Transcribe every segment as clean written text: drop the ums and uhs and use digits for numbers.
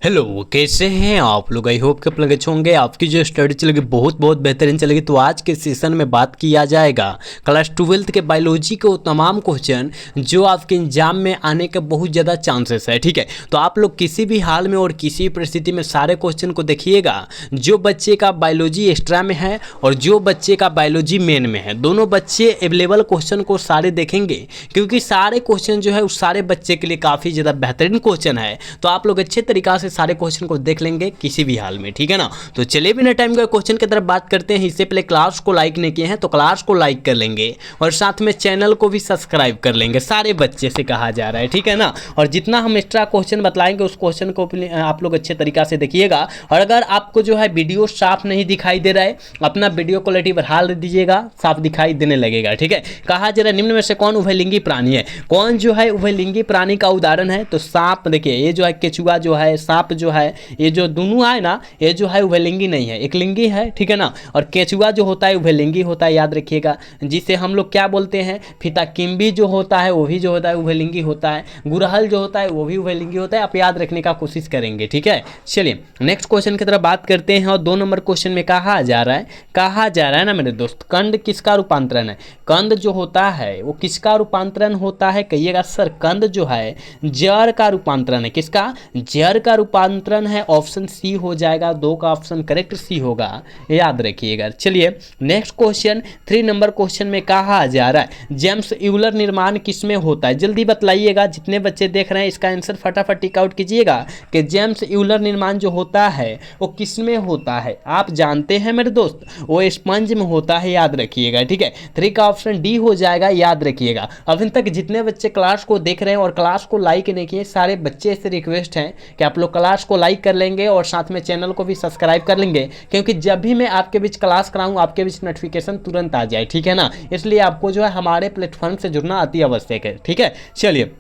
Hello, कैसे हैं आप लोग। आई होप कि आप लोग अच्छे होंगे। आपकी जो स्टडी चलेगी बहुत बहुत बेहतरीन चलेगी। तो आज के सेशन में बात किया जाएगा क्लास 12th के बायोलॉजी के वो तमाम क्वेश्चन जो आपके एग्जाम में आने के बहुत ज़्यादा चांसेस है। ठीक है, तो आप लोग किसी भी हाल में और किसी भी परिस्थिति में सारे क्वेश्चन को देखिएगा। जो बच्चे का बायोलॉजी एक्स्ट्रा में है और जो बच्चे का बायोलॉजी मेन में है, दोनों बच्चे अवेलेबल क्वेश्चन को सारे देखेंगे, क्योंकि सारे क्वेश्चन जो है उस सारे बच्चे के लिए काफ़ी ज़्यादा बेहतरीन क्वेश्चन है। तो आप लोग अच्छे तरीक़ा से सारे क्वेश्चन को देख लेंगे किसी भी हाल में। ठीक है ना, तो चलिए बिना टाइम का क्वेश्चन की तरफ बात करते हैं। इससे पहले क्लास को लाइक नहीं किए हैं तो क्लास को लाइक कर लेंगे और साथ में चैनल को भी सब्सक्राइब कर लेंगे। सारे बच्चे से कहा जा रहा है, ठीक है ना। और जितना हम एक्स्ट्रा क्वेश्चन बतलाएंगे उस क्वेश्चन को आप लोग अच्छे तरीक़ा से देखिएगा। और अगर आपको जो है वीडियो साफ नहीं दिखाई दे रहा है, अपना वीडियो क्वालिटी बढ़ा दीजिएगा, साफ दिखाई देने लगेगा। ठीक है, कहा जा रहा है निम्न में से कौन उभयलिंगी प्राणी है। कौन जो है उभयलिंगी प्राणी का उदाहरण है, तो सांप। देखिए ये जो है केचुआ जो है, सांप जो है, ये जो दोनों है ना, ये जो है उभयलिंगी नहीं है, एकलिंगी है। ठीक है ना, और केचुआ जो होता है उभयलिंगी होता है, याद रखिएगा। जिसे हम लोग क्या बोलते हैं, फीताकिम्बी जो होता है वो भी जो होता है उभयलिंगी होता है। गुड़हल जो होता है वो भी उभयलिंगी होता है। आप याद रखने का कोशिश करेंगे। ठीक है, चलिए नेक्स्ट क्वेश्चन की तरफ बात करते हैं। और 2 नंबर क्वेश्चन में कहा जा रहा है ना मेरे दोस्त, कंद किसका रूपांतरण है। कंद जो होता है वो किसका रूपांतरण होता है, कहिएगा सर। कंद जो है जड़ का रूपांतरण है। किसका, जड़ का रूपांतरण है। ऑप्शन सी हो जाएगा, 2 का ऑप्शन करेक्ट सी होगा, याद रखिएगा। चलिए नेक्स्ट क्वेश्चन 3 नंबर क्वेश्चन में कहा जा रहा है जेम्स यूलर निर्माण किसमें होता है। जल्दी बतलाइएगा, जितने बच्चे देख रहे हैं इसका आंसर फटाफट टिक आउट कीजिएगा कि जेम्स यूलर निर्माण जो होता है वो किसमें होता है। आप जानते हैं मेरे दोस्त, वो स्पंज में होता है, याद रखिएगा। ठीक है, 3 का ऑप्शन डी हो जाएगा, याद रखिएगा। अभी तक जितने बच्चे क्लास को देख रहे हैं और क्लास को लाइक नहीं किए, सारे बच्चे से रिक्वेस्ट है कि आप लोग क्लास को लाइक कर लेंगे और साथ में चैनल को भी सब्सक्राइब कर लेंगे, क्योंकि जब भी मैं आपके बीच क्लास कराऊं आपके बीच नोटिफिकेशन तुरंत आ जाए। ठीक है ना, इसलिए आपको जो है हमारे प्लेटफॉर्म से जुड़ना अति आवश्यक है। ठीक है, चलिए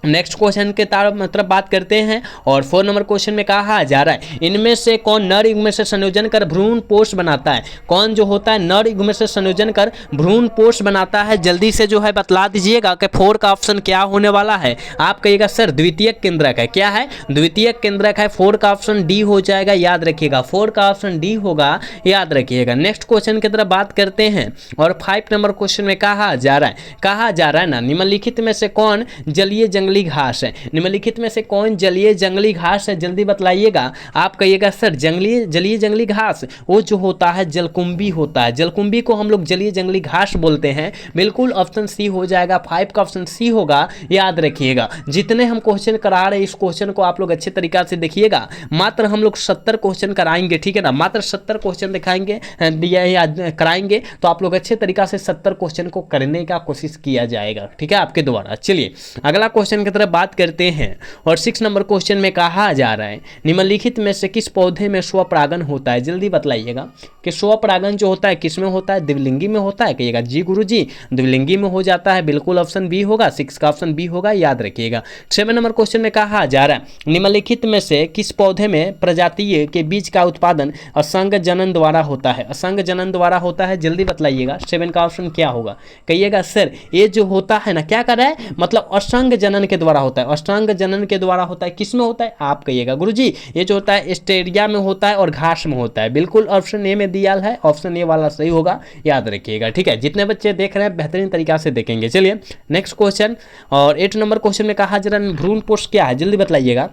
नेक्स्ट क्वेश्चन के मतलब बात करते हैं। और 4 नंबर क्वेश्चन में कहा जा रहा है इनमें से कौन नर युग्म से संयोजन कर भ्रूण पोष बनाता है। कौन जो होता है नर युग्म से संयोजन कर भ्रूण पोष बनाता है, जल्दी से जो है बतला दीजिएगा कि 4 का ऑप्शन क्या होने वाला है। आप कहिएगा सर द्वितीयक केंद्रक है। क्या है, द्वितीयक केंद्रक है। 4 का ऑप्शन डी हो जाएगा, याद रखिएगा। 4 का ऑप्शन डी होगा, याद रखिएगा। नेक्स्ट क्वेश्चन की तरफ बात करते हैं। और 5 नंबर क्वेश्चन में कहा जा रहा है ना निम्नलिखित में से कौन जलीय जंगली घास है। निम्नलिखित में से कौन जलीय जंगली घास है, जल्दी बतलाइएगा। आप कहिएगा सर जलीय जंगली घास वो जो होता है जलकुंभी होता है। जलकुंभी को हम लोग जलीय जंगली घास बोलते हैं। बिल्कुल ऑप्शन सी हो जाएगा, 5 का ऑप्शन सी होगा, याद रखिएगा। जितने हम क्वेश्चन करा रहे हैं इस क्वेश्चन को आप लोग अच्छे तरीका से देखिएगा। मात्र हम लोग 70 क्वेश्चन कराएंगे, ठीक है ना, मात्र 70 क्वेश्चन दिखाएंगे कराएंगे। तो आप लोग अच्छे तरीका से 70 क्वेश्चन को करने का कोशिश किया जाएगा, ठीक है, आपके द्वारा। चलिए अगला क्वेश्चन की तरफ बात करते हैं। और 6 नंबर क्वेश्चन में कहा जा रहा है निम्नलिखित में से किस पौधे में स्वपरागन होता है। जल्दी बतलाइएगा कि स्वपरागन जो होता है किस में होता है, द्विलिंगी में होता है। कहिएगा जी गुरुजी द्विलिंगी में हो जाता है, बिल्कुल ऑप्शन बी होगा, 6 का ऑप्शन बी होगा, याद रखिएगा। 7 नंबर क्वेश्चन में कहा जा रहा है निम्नलिखित में से किस पौधे में प्रजातीय के बीज का उत्पादन असंग जनन द्वारा होता है। असंग जनन द्वारा होता है, जल्दी बतलाइएगा। 7 का ऑप्शन क्या होगा, कहिएगा सर ये जो होता है ना क्या कर रहा है, मतलब असंग जनन के द्वारा होता है। अष्टांग जनन के द्वारा होता है, किस में होता है, आप कहिएगा गुरुजी ये जो होता है स्टेरिया में होता है और घास में होता है। बिल्कुल ऑप्शन ए में दिया है, ऑप्शन ए वाला सही होगा, याद रखिएगा। ठीक है, जितने बच्चे देख रहे हैं बेहतरीन तरीका से देखेंगे। चलिए नेक्स्ट क्वेश्चन। और 8 नंबर क्वेश्चन में कहा जा रहा है भ्रूण पोष क्या है, जल्दी बतलाइएगा।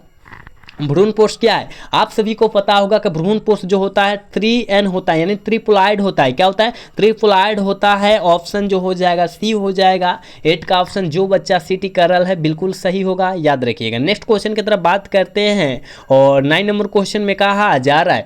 भ्रूण पोष क्या है, आप सभी को पता होगा कि भ्रूण पोष जो होता है 3N होता है, यानी ट्रिप्लॉइड होता है। क्या होता है, ट्रिप्लॉइड होता है। ऑप्शन जो हो जाएगा सी हो जाएगा। 8 का ऑप्शन जो बच्चा सीटी कर रहा है बिल्कुल सही होगा, याद रखिएगा। नेक्स्ट क्वेश्चन की तरफ बात करते हैं। और 9 नंबर क्वेश्चन में कहा जा रहा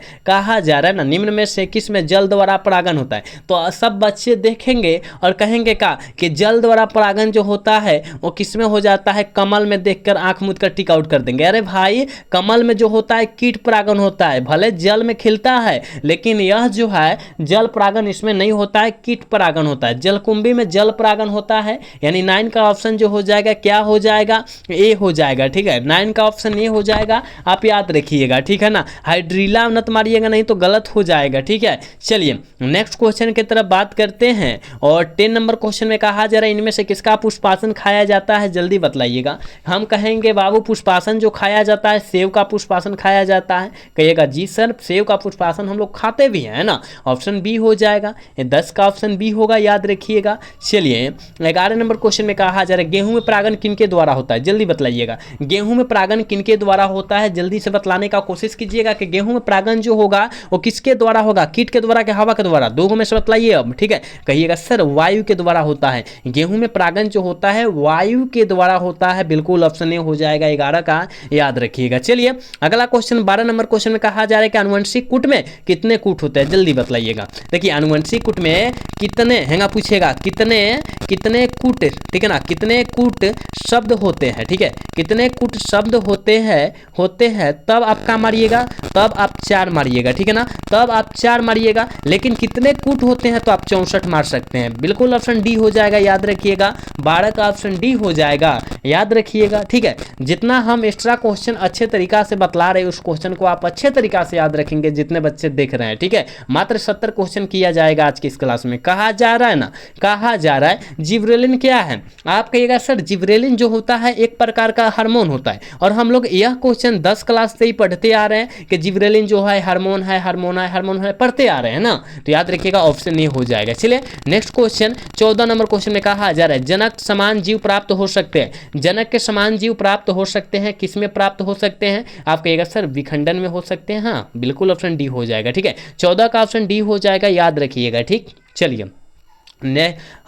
है ना निम्न में से किस में जल द्वारा परागन होता है। तो सब बच्चे देखेंगे और कहेंगे कि जल द्वारा परागन जो होता है वो किस में हो जाता है, कमल में देखकर आंख मूंद कर टिक आउट कर देंगे। अरे भाई कमल में जो होता है कीट परागन होता है, भले जल में खिलता है लेकिन यह जो है जल परागन इसमें नहीं होता है, कीट परागन होता है। जलकुंभी में जल परागन होता है, यानी 9 का ऑप्शन जो हो जाएगा क्या हो जाएगा, ए हो जाएगा। ठीक है, 9 का ऑप्शन ए हो जाएगा, आप याद रखिएगा। ठीक है ना, हाइड्रीला नत मारिएगा नहीं तो गलत हो जाएगा। ठीक है, चलिए नेक्स्ट क्वेश्चन की तरफ बात करते हैं। और 10 नंबर क्वेश्चन में कहा जा रहा है इनमें से किसका पुष्पासन खाया जाता है, जल्दी बतलाइएगा। हम कहेंगे बाबू पुष्पासन जो खाया जाता है सेब का पुष्पासन खाया जाता है? कहिएगा जी सर सेव का पुष्पासन हम लोग खाते भी हैं, है ना। ऑप्शन बी हो जाएगा, ये 10 का ऑप्शन बी होगा, याद रखिएगा। चलिए 11 नंबर क्वेश्चन में कहा जा रहा है गेहूं में परागण किनके द्वारा होता है, जल्दी बतलाइएगा। गेहूं में परागण किनके द्वारा होता है, जल्दी से बतलाने का कोशिश कीजिएगा कि गेहूं में परागण जो होगा वो किसके द्वारा होगा, कीट के द्वारा कि हवा के द्वारा, दो में से बतलाइए अब, ठीक है। कहिएगा सर वायु के द्वारा होता है। गेहूं में परागण जो होता है वायु के द्वारा होता है, बिल्कुल ऑप्शन ए हो जाएगा 11 का, याद रखिएगा। चलिए अगला क्वेश्चन 12 नंबर क्वेश्चन में कहा जा रहा है कि अनुवंशिक कूट में कितने कूट होते हैं, जल्दी बतलाइएगा। देखिए अनुवंशिक कूट में कितने हैंगा पूछेगा, कितने कूट, ठीक है ना, कितने कूट शब्द होते हैं, ठीक है, कितने कूट शब्द होते हैं तब आप क्या मारिएगा, तब आप 4 मारिएगा, ठीक है ना, तब आप 4 मारिएगा। लेकिन कितने कूट होते हैं तो आप 64 मार सकते हैं, बिल्कुल ऑप्शन डी हो जाएगा, याद रखिएगा। 12 का ऑप्शन डी हो जाएगा, याद रखिएगा, ठीक है। जितना हम एक्स्ट्रा क्वेश्चन अच्छे तरीका से बतला रहे हैं उस क्वेश्चन को आप अच्छे तरीका से याद रखेंगे जितने बच्चे देख रहे हैं, ठीक है। मात्र 70 क्वेश्चन किया जाएगा आज की इस क्लास में। कहा जा रहा है ना, कहा जा रहा है जिब्रेलिन क्या है, आप कहिएगा सर जिब्रेलिन जो होता है एक प्रकार का हार्मोन होता है, और हम लोग यह क्वेश्चन 10 क्लास से ही पढ़ते आ रहे हैं कि जिब्रेलिन जो है हार्मोन है, पढ़ते आ रहे हैं ना, तो याद रखिएगा ऑप्शन ए हो जाएगा। चलिए नेक्स्ट क्वेश्चन 14 नंबर क्वेश्चन में कहा जा रहा है जनक समान जीव प्राप्त हो सकते हैं, जनक के समान जीव प्राप्त हो सकते हैं, किसमें प्राप्त हो सकते हैं, आप कहिएगा सर विखंडन में हो सकते हैं, हाँ बिल्कुल ऑप्शन डी हो जाएगा, ठीक है। 14 का ऑप्शन डी हो जाएगा, याद रखिएगा, ठीक। चलिए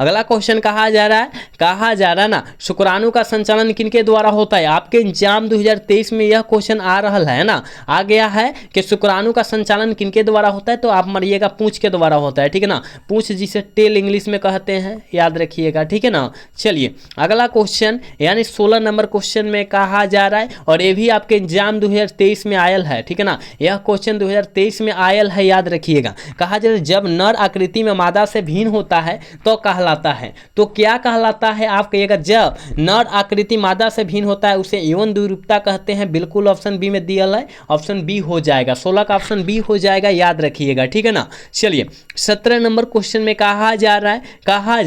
अगला क्वेश्चन कहा जा रहा है ना शुक्राणु का संचालन किनके द्वारा होता है, आपके एग्जाम 2023 में यह क्वेश्चन आ रहा है ना, आ गया है कि शुक्राणु का संचालन किनके द्वारा होता है, तो आप मारिएगा पूंछ के द्वारा होता है, ठीक है ना, पूंछ जिसे टेल इंग्लिश में कहते हैं, याद रखिएगा, ठीक है ना। चलिए अगला क्वेश्चन यानी 16 नंबर क्वेश्चन में कहा जा रहा है, और ये भी आपके एग्जाम 2023 में आयल है, ठीक है ना, यह क्वेश्चन 2023 में आयल है, याद रखिएगा। कहा जा रहा है जब नर आकृति में मादा से भिन्न होता है तो कहलाता है, तो क्या कहलाता है, आप कहिएगा जब नर आकृति मादा से भिन्न होता है उसे यौन द्विरूपता कहते हैं, बिल्कुल ऑप्शन बी में दिया है, ऑप्शन बी हो जाएगा, 16 का ऑप्शन बी हो जाएगा, याद रखिएगा, ठीक है ना। चलिए 17 नंबर क्वेश्चन में कहा जा रहा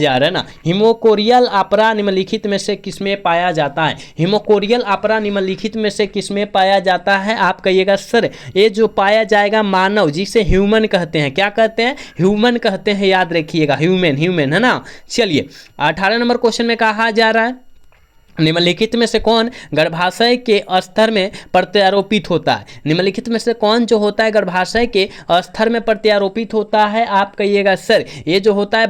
है ना हिमोकोरियल आपरा निम्नलिखित में से किसमें पाया जाता है, हिमोकोरियल आपरा निम्नलिखित में से किसमें पाया जाता है, आप कहिएगा सर ये जो पाया जाएगा मानव जिसे ह्यूमन कहते हैं, क्या कहते हैं, ह्यूमन कहते हैं, याद रखिएगा, ह्यूमन है ना। चलिए 18 नंबर क्वेश्चन में कहा जा रहा है निम्नलिखित में से कौन गर्भाशय के स्तर में प्रत्यारोपित होता है, निम्नलिखित में से कौन जो होता है गर्भाशय के स्तर में प्रत्यारोपित होता है, आप कहिएगा सर ये जो होता है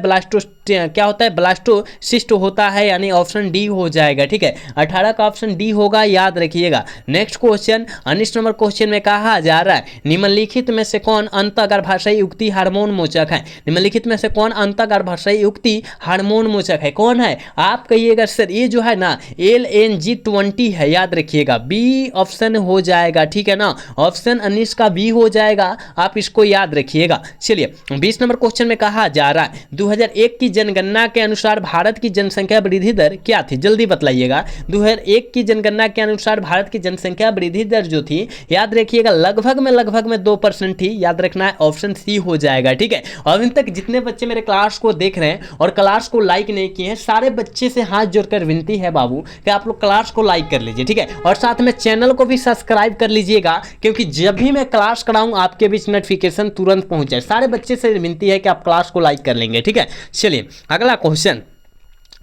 क्या होता है ब्लास्टोसिस्ट होता है, यानी ऑप्शन डी हो जाएगा, ठीक है। 18 का ऑप्शन डी होगा, याद रखिएगा। नेक्स्ट क्वेश्चन 19 नंबर क्वेश्चन में कहा जा रहा है निम्नलिखित में से कौन अंतःगर्भाशयी युक्ति हार्मोन मोचक है, निम्नलिखित में से कौन अंतःगर्भाशयी युक्ति हार्मोन मोचक है, कौन है, आप कहिएगा सर ये जो है ना LNG20 है, याद रखिएगा, बी ऑप्शन हो जाएगा, ठीक है ना, ऑप्शन 19 का बी हो जाएगा, आप इसको याद रखिएगा। चलिए 20 नंबर क्वेश्चन में कहा जा रहा है 2001 की जनगणना के अनुसार भारत की जनसंख्या वृद्धि दर क्या थी, जल्दी बतलाइएगा। 2001 की जनगणना के अनुसार भारत की जनसंख्या वृद्धि दर जो थी, याद रखिएगा लगभग में 2% थी, याद रखना है, ऑप्शन सी हो जाएगा, ठीक है। अभी तक जितने बच्चे मेरे क्लास को देख रहे हैं और क्लास को लाइक नहीं किए हैं, सारे बच्चे से हाथ जोड़कर विनती है बाबू कि आप लोग क्लास को लाइक कर लीजिए, ठीक है, और साथ में चैनल को भी सब्सक्राइब कर लीजिएगा, क्योंकि जब भी मैं क्लास कराऊं आपके बीच नोटिफिकेशन तुरंत पहुंच जाए। सारे बच्चे से विनती है कि आप क्लास को लाइक कर लेंगे, ठीक है। चलिए अगला क्वेश्चन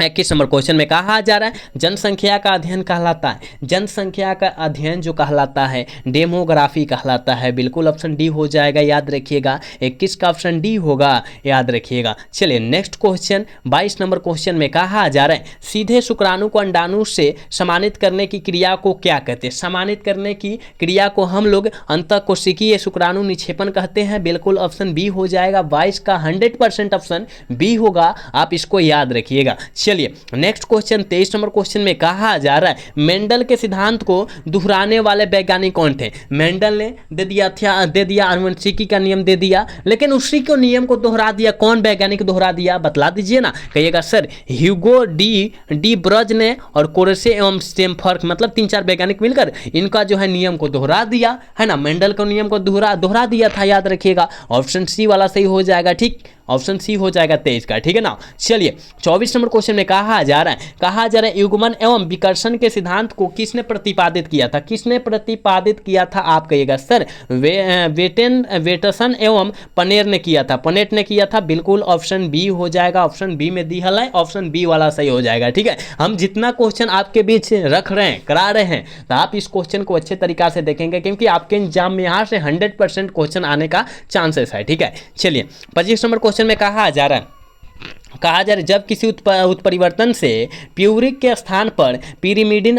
21 नंबर क्वेश्चन में कहा जा रहा है जनसंख्या का अध्ययन कहलाता है, जनसंख्या का अध्ययन जो कहलाता है डेमोग्राफी कहलाता है, बिल्कुल ऑप्शन डी हो जाएगा, याद रखिएगा। 21 का ऑप्शन डी होगा, याद रखिएगा। चलिए नेक्स्ट क्वेश्चन 22 नंबर क्वेश्चन में कहा जा रहा है सीधे शुक्राणु को अंडाणु से समानित करने की क्रिया को क्या कहते हैं, समानित करने की क्रिया को हम लोग अंतःकोशिकीय शुक्राणु निक्षेपण कहते हैं, बिल्कुल ऑप्शन बी हो जाएगा। 22 का 100% ऑप्शन बी होगा, आप इसको याद रखिएगा। चलिए नेक्स्ट क्वेश्चन 23 नंबर क्वेश्चन में कहा जा रहा है मेंडल के सिद्धांत को दोहराने वाले वैज्ञानिक कौन थे, मेंडल ने दे दिया आनुवंशिकी का नियम दे दिया, लेकिन उसी को नियम को दोहरा दिया, कौन वैज्ञानिक दोहरा दिया, बतला दीजिए ना। कहिएगा सर ह्यूगो डी ब्रज ने और कोरेसे एवं स्टेमफर्क, मतलब 3-4 वैज्ञानिक मिलकर इनका जो है नियम को दोहरा दिया है ना, मेंडल को नियम को दोहरा दिया था, याद रखिएगा, ऑप्शन सी वाला सही हो जाएगा, ठीक। ऑप्शन सी हो जाएगा 23 का, ठीक है ना। चलिए 24 नंबर क्वेश्चन में कहा जा रहा है युग्मन एवं विकर्षण के सिद्धांत को किसने प्रतिपादित किया था, किसने प्रतिपादित किया था, आप कहिएगा सर वेटसन एवं पनेर ने किया था, पनेट ने किया था, बिल्कुल ऑप्शन बी हो जाएगा, ऑप्शन बी में दी हल है, ऑप्शन बी वाला सही हो जाएगा, ठीक है। हम जितना क्वेश्चन आपके बीच रख रहे हैं, करा रहे हैं, तो आप इस क्वेश्चन को अच्छे तरीका से देखेंगे क्योंकि आपके एग्जाम में यहाँ से 100% क्वेश्चन आने का चांसेस है, ठीक है। चलिए 25 नंबर क्वेश्चन में कहा जा रहा है जब किसी उत्परिवर्तन से प्यूरिक के स्थान पर पिरिमिडिन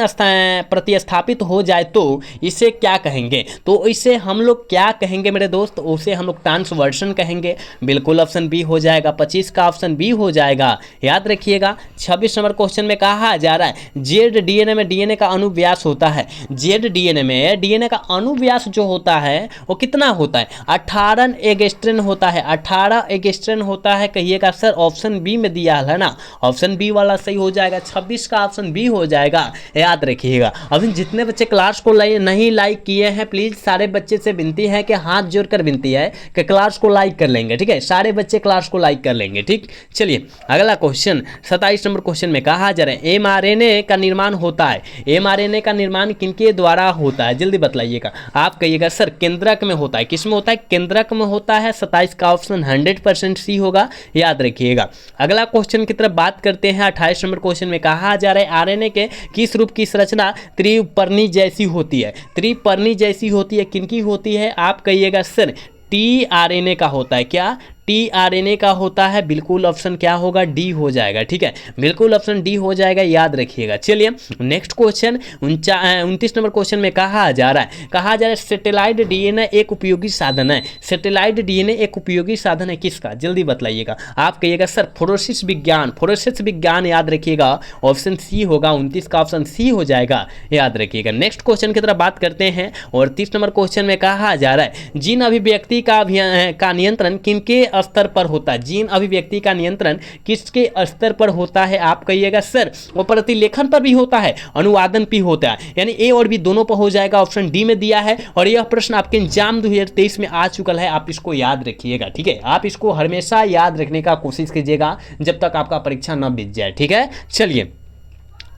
प्रतिस्थापित हो जाए तो इसे क्या कहेंगे, तो इसे हम लोग क्या कहेंगे मेरे दोस्त, उसे हम लोग ट्रांसवर्सन कहेंगे, बिल्कुल ऑप्शन बी हो जाएगा, 25 का ऑप्शन बी हो जाएगा, याद रखिएगा। 26 नंबर क्वेश्चन में कहा जा रहा है जेड डीएनए में डीएनए का अनुव्यास होता है, जेड डीएनए में डीएनए का अनुव्यास जो होता है वो कितना होता है, 18 एगस्ट्रेन होता है, 18 एगस्ट्रेन होता है, कहिएगा सर ऑप्शन बी में दिया है ना, ऑप्शन बी वाला सही हो जाएगा, 26 का ऑप्शन बी हो जाएगा, याद रखिएगा। अभी जितने बच्चे क्लास को नहीं लाइक किए हैं, प्लीज सारे बच्चे से विनती है कि हाथ जोड़कर विनती है कि क्लास को लाइक कर लेंगे, ठीक है, सारे बच्चे क्लास को लाइक कर लेंगे, ठीक। चलिए अगला क्वेश्चन 27 नंबर क्वेश्चन में कहा जा रहा है एमआरएनए का निर्माण होता है, एमआरएनए का निर्माण किनके द्वारा होता है, जल्दी बतलाइएगा। आप कहिएगा सर केंद्रक में होता है, किसमें होता है, केंद्रक में होता है, 27 का ऑप्शन 100% सी होगा, याद रखिएगा। अगला क्वेश्चन की तरफ बात करते हैं। 28 नंबर क्वेश्चन में कहा जा रहा है आरएनए के किस रूप की संरचना त्रिपर्णी जैसी होती है, त्रिपर्णी जैसी होती है, किनकी होती है, आप कहिएगा सर टीआरएनए का होता है, क्या टीआरएनए का होता है, बिल्कुल ऑप्शन क्या होगा, डी हो जाएगा, ठीक है, बिल्कुल ऑप्शन डी हो जाएगा, याद रखिएगा। चलिए नेक्स्ट क्वेश्चन 29 नंबर क्वेश्चन में कहा जा रहा है सैटेलाइट डीएनए एक उपयोगी साधन है, सैटेलाइट डीएनए एक उपयोगी साधन है किसका, जल्दी बतलाइएगा। आप कहिएगा सर फोरेंसिक विज्ञान, फोरेंसिक विज्ञान, याद रखिएगा, ऑप्शन सी होगा, 29 का ऑप्शन सी हो जाएगा, याद रखिएगा। नेक्स्ट क्वेश्चन की तरफ बात करते हैं और 30 नंबर क्वेश्चन में कहा जा रहा है जीन अभिव्यक्ति का नियंत्रण किनके स्तर पर होता है, जीन अभिव्यक्ति का नियंत्रण किसके स्तर पर होता है, आप कहिएगा सर वो प्रतिलेखन पर भी होता है, अनुवादन भी होता है, यानी ए और बी दोनों पर हो जाएगा, ऑप्शन डी में दिया है। और यह प्रश्न आपके एग्जाम 2023 में आ चुका है, आप इसको याद रखिएगा, ठीक है, आप इसको हमेशा याद रखने का कोशिश कीजिएगा जब तक आपका परीक्षा न बीत जाए, ठीक है। चलिए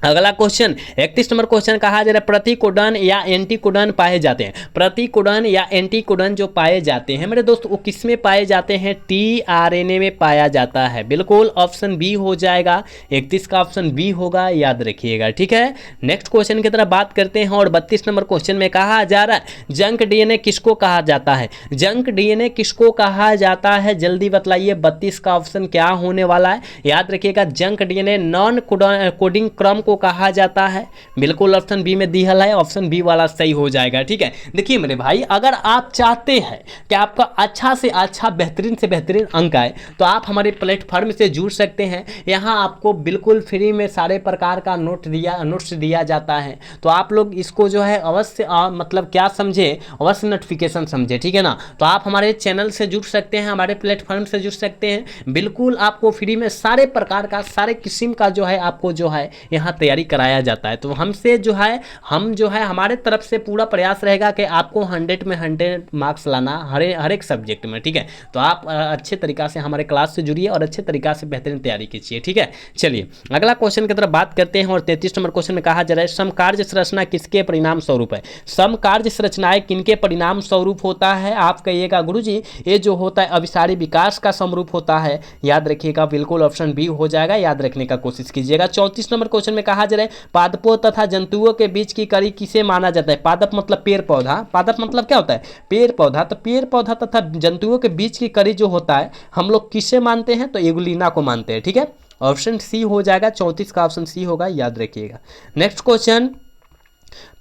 अगला क्वेश्चन 31 नंबर क्वेश्चन कहा जा रहा है प्रतिकोडन या एंटीकोडन पाए जाते हैं, प्रतिकोडन या एंटीकोडन जो पाए जाते हैं मेरे दोस्त वो किस में पाए जाते हैं, टीआरएनए में पाया जाता है, बिल्कुल ऑप्शन बी हो जाएगा, 31 का ऑप्शन बी होगा, याद रखिएगा, ठीक है। नेक्स्ट क्वेश्चन की तरफ बात करते हैं और 32 नंबर क्वेश्चन में कहा जा रहा है जंक डीएनए किसको कहा जाता है, जंक डीएनए किसको कहा जाता है, जल्दी बतलाइए, 32 का ऑप्शन क्या होने वाला है, याद रखिएगा, जंक डीएनए नॉन कोडिंग क्रम को कहा जाता है, बिल्कुल ऑप्शन बी में दिया है, ऑप्शन बी वाला सही हो जाएगा, ठीक है। देखिए मेरे भाई अगर आप चाहते हैं कि आपका अच्छा से अच्छा बेहतरीन से बेहतरीन अंक आए तो आप हमारे प्लेटफॉर्म से जुड़ सकते हैं, यहाँ आपको बिल्कुल फ्री में सारे प्रकार का नोट्स दिया जाता है, तो आप लोग इसको जो है अवश्य मतलब क्या समझे, अवश्य नोटिफिकेशन समझे, ठीक है ना। तो आप हमारे चैनल से जुड़ सकते हैं, हमारे प्लेटफॉर्म से जुड़ सकते हैं, बिल्कुल आपको फ्री में सारे प्रकार का सारे किस्म का जो है आपको जो है यहाँ तैयारी कराया जाता है। तो हमसे जो है हम जो है हमारे तरफ से पूरा प्रयास रहेगा कि आपको 100 में 100 मार्क्स लाना हर एक सब्जेक्ट में, ठीक है। तो आप अच्छे तरीका से हमारे क्लास से जुड़िए और अच्छे तरीका से बेहतरीन तैयारी कीजिए, ठीक है। चलिए अगला क्वेश्चन की तरफ बात करते हैं और 33 नंबर क्वेश्चन में कहा जा रहा है समकार्य संरचना किसके परिणाम स्वरूप है, समकार्य संरचनाएं किनके परिणाम स्वरूप होता है, आप कहिएगा गुरुजी ये जो होता है अभिसारी विकास का समरूप होता है, याद रखिएगा, बिल्कुल ऑप्शन बी हो जाएगा, याद रखने का कोशिश कीजिएगा। 34 नंबर क्वेश्चन में कहा जा रहा है पादपों तथा जंतुओं के बीच की कड़ी किसे माना जाता है, पादप मतलब पेड़ पौधा, पादप मतलब क्या होता है, पेड़ पौधा, तो पेड़ पौधा तथा जंतुओं के बीच की कड़ी जो होता है हम लोग किसे मानते हैं, तो एगुलीना को मानते हैं, ठीक है, ऑप्शन सी हो जाएगा, 34 का ऑप्शन सी होगा, याद रखिएगा। नेक्स्ट क्वेश्चन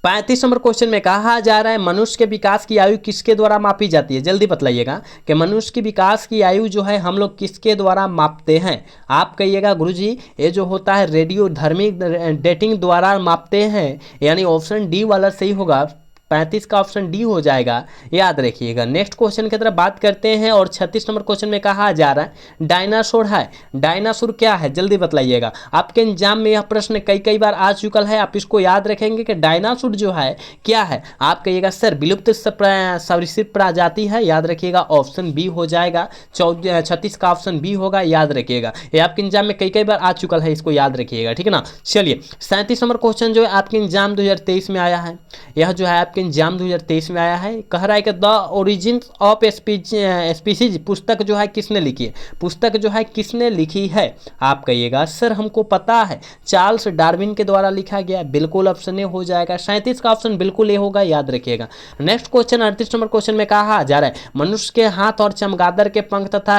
35 नंबर क्वेश्चन में कहा जा रहा है मनुष्य के विकास की आयु किसके द्वारा मापी जाती है, जल्दी बतलाइएगा कि मनुष्य की विकास की आयु जो है हम लोग किसके द्वारा मापते हैं, आप कहिएगा गुरुजी ये जो होता है रेडियोधर्मी डेटिंग द्वारा मापते हैं, यानी ऑप्शन डी वाला सही होगा, 35 का ऑप्शन डी हो जाएगा, याद रखिएगा। नेक्स्ट क्वेश्चन की तरफ बात करते हैं और 36 नंबर क्वेश्चन में कहा जा रहा है डायनासोर है, डायनासोर क्या है जल्दी बताइएगा। आपके एग्जाम में यह प्रश्न कई बार आ चुका है, आप इसको याद रखेंगे कि डायनासोर जो है क्या है। आप कहिएगा सर विलुप्त सरीसृप प्रजाति है, याद रखिएगा ऑप्शन बी हो जाएगा। 36 का ऑप्शन बी होगा, याद रखिएगा। ये आपके एग्जाम में कई बार आ चुका है, इसको याद रखिएगा, ठीक है ना। चलिए 37 नंबर क्वेश्चन जो है आपके एग्जाम 2023 में आया है, यह जो है आपके एग्जाम 2023 में आया है। कह रहा है कि द ओरिजिन ऑफ स्पीसीज पुस्तक जो है किसने लिखी है, पुस्तक जो है किसने लिखी है। आप कहिएगा सर हमको पता है चार्ल्स डार्विन के द्वारा लिखा गया, बिल्कुल ऑप्शन ए हो जाएगा। 37 का ऑप्शन बिल्कुल ए होगा, याद रखिएगा। नेक्स्ट क्वेश्चन 38 नंबर क्वेश्चन में कहा जा रहा है मनुष्य के हाथ और चमगादड़ के पंख तथा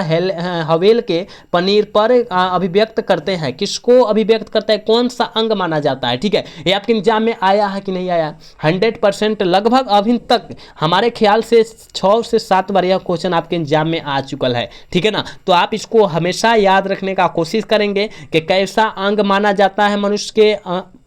हवेल के पनीर पर अभिव्यक्त करते हैं, किसको अभिव्यक्त करता है, कौन सा अंग माना जाता है, ठीक है। ये आपके एग्जाम में आया है कि नहीं आया, 100% लगभग अभी तक हमारे ख्याल से 6 से 7 बार यह क्वेश्चन आपके एग्जाम में आ चुका है, ठीक है ना। तो आप इसको हमेशा याद रखने का कोशिश करेंगे कि कैसा अंग माना जाता है मनुष्य के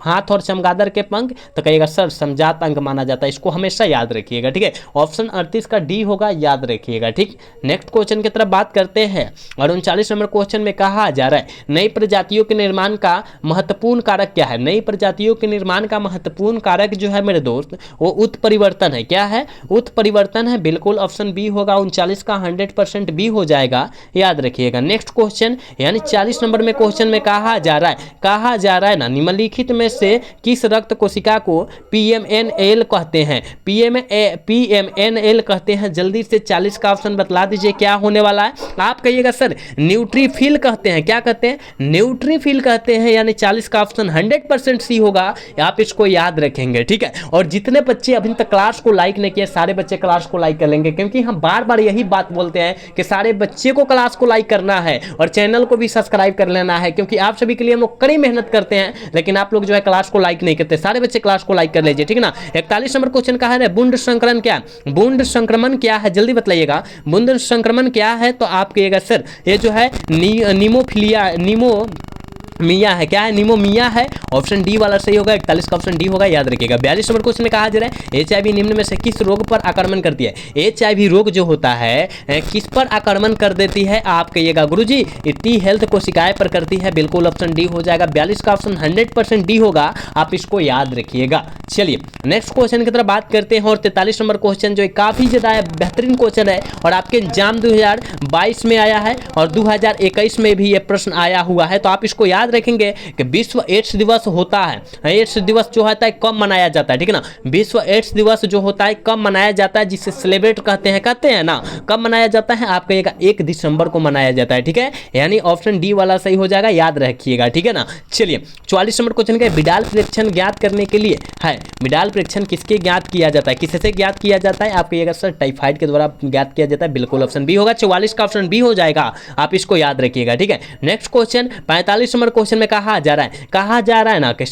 हाथ और चमगादड़ के पंख, तो कहिएगा सर समजात अंग माना जाता है, इसको हमेशा याद रखिएगा, ठीक है। ऑप्शन 38 का डी होगा, याद रखिएगा, ठीक। नेक्स्ट क्वेश्चन की तरफ बात करते हैं और 39 नंबर क्वेश्चन में कहा जा रहा है नई प्रजातियों के निर्माण का महत्वपूर्ण कारक क्या है। नई प्रजातियों के निर्माण का महत्वपूर्ण कारक जो है मेरे दोस्त वो उत्परिवर्तन है। क्या है, उत्परिवर्तन है, बिल्कुल ऑप्शन बी होगा। 39 का 100% बी हो जाएगा, याद रखिएगा। नेक्स्ट क्वेश्चन यानी 40 नंबर में क्वेश्चन में कहा जा रहा है ना निम्नलिखित में से किस रक्त कोशिका को पीएमएनएल कहते हैं, पीएमएनएल कहते हैं, जल्दी से 40 का ऑप्शन बतला दीजिए क्या होने वाला है। आप कहिएगा सर न्यूट्रीफिल कहते हैं, क्या कहते हैं, न्यूट्रीफिल कहते हैं, यानी 40 का ऑप्शन 100% सी होगा, आप इसको याद रखेंगे, ठीक है। और जितने बच्चे अभी तक क्लास को लाइक नहीं किए सारे बच्चे क्लास को लाइक कर लेंगे, क्योंकि हम बार बार यही बात बोलते हैं कि सारे बच्चे को क्लास को लाइक करना है और चैनल को भी सब्सक्राइब कर लेना है, क्योंकि आप सभी के लिए हम लोग कड़ी मेहनत करते हैं, लेकिन आप लोग जो है क्लास को लाइक नहीं करते। सारे बच्चे क्लास को लाइक कर लीजिए, ठीक है ना। 41 नंबर क्वेश्चन का है बूंद संक्रमण क्या, बूंद संक्रमण क्या है जल्दी बताइएगा, बूंद संक्रमण क्या है। तो आप कहिएगा सर ये जो है निमोमिया है, क्या है, निमोमिया है, ऑप्शन डी वाला सही होगा। 41 का ऑप्शन डी होगा, याद रखिएगा। 42 नंबर क्वेश्चन में कहा जा रहा है HIV निम्न में से किस रोग पर आक्रमण करती है। HIV रोग जो होता है किस पर आक्रमण कर देती है, आप कहिएगा गुरुजी टी हेल्थ कोशिकाएं पर करती है, बिल्कुल ऑप्शन डी हो जाएगा। 42 का ऑप्शन 100% डी होगा, आप इसको याद रखिएगा। चलिए नेक्स्ट क्वेश्चन की तरफ बात करते हैं और 43 नंबर क्वेश्चन जो काफी ज्यादा बेहतरीन क्वेश्चन है और आपके एग्जाम 2022 में आया है और 2021 में भी ये प्रश्न आया हुआ है। तो आप इसको याद रखेंगे कि विश्व एड्स दिवस होता है, एड्स दिवस जो होता है कब मनाया जाता है, ठीक है ना। विश्व एड्स दिवस जो होता है कब मनाया जाता है, जिसे सेलिब्रेट कहते हैं ना, कब मनाया जाता है, आप कहिएगा 1 दिसंबर को मनाया जाता है, ठीक है। यानी ऑप्शन डी वाला सही हो जाएगा, याद रखिएगा, ठीक है ना। चलिए 44 नंबर क्वेश्चन का विडाल परीक्षण ज्ञात करने के लिए है, विडाल परीक्षण किसके ज्ञात किया जाता है, किससे ज्ञात किया जाता है, आप कहिएगा सर टाइफाइड के द्वारा ज्ञात किया जाता है, बिल्कुल ऑप्शन बी होगा। 44 का ऑप्शन बी हो जाएगा, आप इसको याद रखिएगा, ठीक है। नेक्स्ट क्वेश्चन 45 नंबर क्वेश्चन में कहा जा रहा है ना कि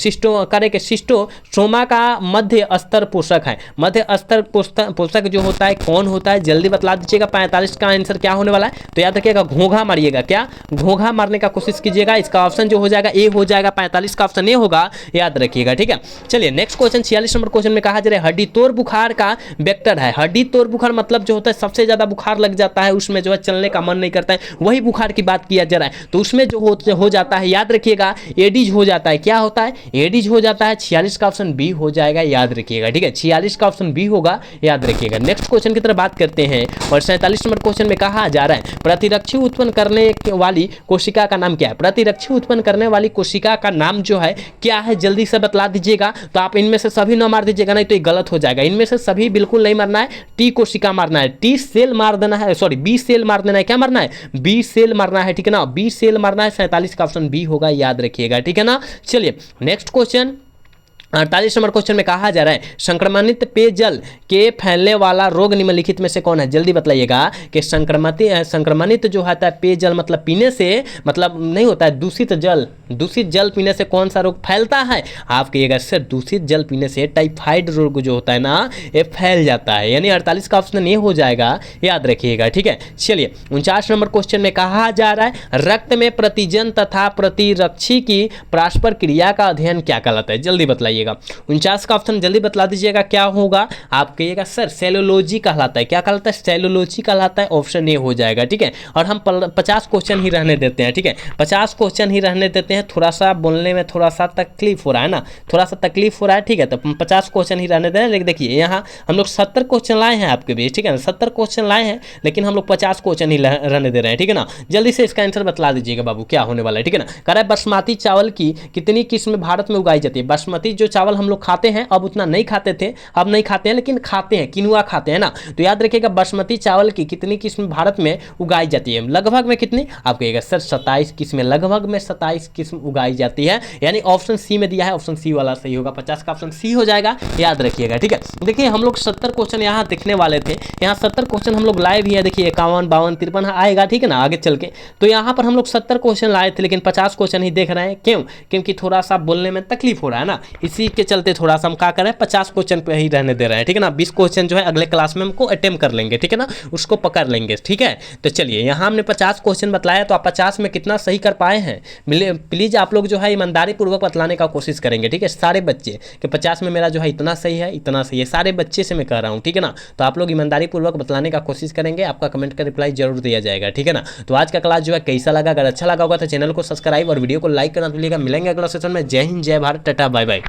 सिस्टोसोमा का मध्य स्तर पोषक है, मध्य स्तर पोषक जो होता है कौन होता है, जल्दी बतला दीजिएगा। 45 का आंसर क्या होने वाला है, तो याद रखिएगा घोंघा मारिएगा, क्या घोंघा मारने का कोशिश कीजिएगा, इसका ऑप्शन जो हो जाएगा ए हो जाएगा। 45 का ऑप्शन ए होगा, याद रखिएगा, ठीक है। चलिए नेक्स्ट क्वेश्चन 46 नंबर क्वेश्चन में कहा जा रहा है हड्डी तोड़ बुखार का वेक्टर है। हड्डी तोड़ बुखार मतलब जो होता है सबसे ज्यादा बुखार लग जाता है, उसमें जो है चलने का मन नहीं करता है, वही बुखार की बात किया जा रहा है। तो उसमें जो हो जाता है, याद रखिएगा एडीज हो जाता है, क्या होता है, एडीज हो जाता है। 46 का ऑप्शन बी हो जाएगा, याद रखिएगा, ठीक है। 46 का ऑप्शन बी होगा, याद रखिएगा। नेक्स्ट क्वेश्चन की तरफ बात करते हैं और 47 नंबर क्वेश्चन में कहा जा रहा है प्रतिरक्षी उत्पन्न करने वाली कोशिका का नाम क्या है। प्रतिरक्षी उत्पन्न करने वाली कोशिका का नाम जो है क्या है, जल्दी से बतला दीजिएगा। तो आप इनमें से सभी न मार दीजिएगा, नहीं तो ये गलत हो जाएगा। इनमें से सभी बिल्कुल नहीं मारना है, टी कोशिका मारना है, टी सेल मार देना है, सॉरी बी सेल मार देना है, क्या मारना है, बी सेल मारना है, ठीक है ना, बी सेल मारना है। 47 का ऑप्शन बी होगा, याद रखिएगा, ठीक है ना। चलिए नेक्स्ट क्वेश्चन 48 नंबर क्वेश्चन में कहा जा रहा है संक्रमणित पेयजल के फैलने वाला रोग निम्नलिखित में से कौन है, जल्दी बताइएगा कि संक्रमणित जो होता है पेयजल मतलब पीने से, मतलब नहीं होता है दूषित जल पीने से कौन सा रोग फैलता है। आप कहिएगा सर दूषित जल पीने से टाइफाइड रोग जो होता है ना ये फैल जाता है, यानी 48 का ऑप्शन ये हो जाएगा, याद रखिएगा, ठीक है। चलिए 49 नंबर क्वेश्चन में कहा जा रहा है रक्त में प्रतिजन तथा प्रतिरक्षी की परस्पर क्रिया का अध्ययन क्या कहलाता है, जल्दी बताइए। बताइएगा। 49 का ऑप्शन जल्दी बतला दीजिएगा क्या होगा। आप कहिएगा सर सेलुलोजी कहलाता है। क्या कहलाता है? सेलुलोजी कहलाता है। ऑप्शन ए हो जाएगा, ठीक है। और हम 50 क्वेश्चन ही रहने देते हैं, ठीक है, 50 क्वेश्चन ही रहने देते हैं। थोड़ा सा बोलने में थोड़ा सा तकलीफ हो रहा है ना, थोड़ा सा तकलीफ हो रहा है, ठीक है, तो 50 क्वेश्चन ही रहने दें। लेकिन देखिए यहाँ हम लोग 70 क्वेश्चन लाए हैं आपके बीच, ठीक है ना, 70 क्वेश्चन लाए हैं, लेकिन हम लोग 50 क्वेश्चन ही रहने दे रहे हैं, ठीक है ना। जल्दी से इसका आंसर बतला दीजिएगा बाबू क्या होने वाला है, ठीक है ना। कह रहा है बासमती चावल की कितनी किस्म भारत में उगाई जाती है। बासमती जो चावल हम लोग खाते हैं, अब उतना नहीं खाते थे, अब नहीं खाते हैं, लेकिन खाते हैं, किनुआ खाते हैं ना। तो याद रखिएगा बासमती चावल की कितनी किस्म भारत में उगाई जाती है। लगभग में कितनी? आप कहिएगा सर 27 किस्में, लगभग में 27 किस्म उगाई जाती है, यानी ऑप्शन सी में दिया है, ऑप्शन सी वाला सही होगा। 50 का ऑप्शन सी हो जाएगा, याद रखिएगा, ठीक है। देखिए हम लोग 70 क्वेश्चन यहाँ देखने वाले थे, यहाँ 70 क्वेश्चन हम लोग लाए भी है। देखिए 51, 52, 53 आएगा, ठीक है ना, आगे चल के। तो यहाँ पर हम लोग 70 क्वेश्चन लाए थे, लेकिन 50 क्वेश्चन ही देख रहे हैं। क्यों? क्योंकि थोड़ा सा बोलने में तकलीफ हो रहा है ना, इसी के चलते थोड़ा सा हम क्या करें, 50 क्वेश्चन पे ही रहने दे रहे हैं, ठीक है ना। 20 क्वेश्चन जो है अगले क्लास में हमको अटेम्प्ट कर लेंगे, ठीक है ना, उसको पकड़ लेंगे, ठीक है। तो चलिए यहाँ हमने 50 क्वेश्चन बतलाया, तो आप 50 में कितना सही कर पाए हैं प्लीज़ आप लोग जो है ईमानदारी पूर्वक बतलाने का कोशिश करेंगे, ठीक है। सारे बच्चे कि 50 में मेरा जो है इतना सही है, इतना सही है, सारे बच्चे से मैं कह रहा हूँ, ठीक है ना। तो आप लोग ईमानदारी पूर्वक बतलाने का कोशिश करेंगे, आपका कमेंट का रिप्लाई जरूर दिया जाएगा, ठीक है ना। तो आज का क्लास जो है कैसा लगा? अगर अच्छा लगा होगा तो चैनल को सब्सक्राइब और वीडियो को लाइक करना भूलिएगा। मिलेंगे अगला सेशन में। जय हिंद, जय भारत, टाटा, बाय बाय।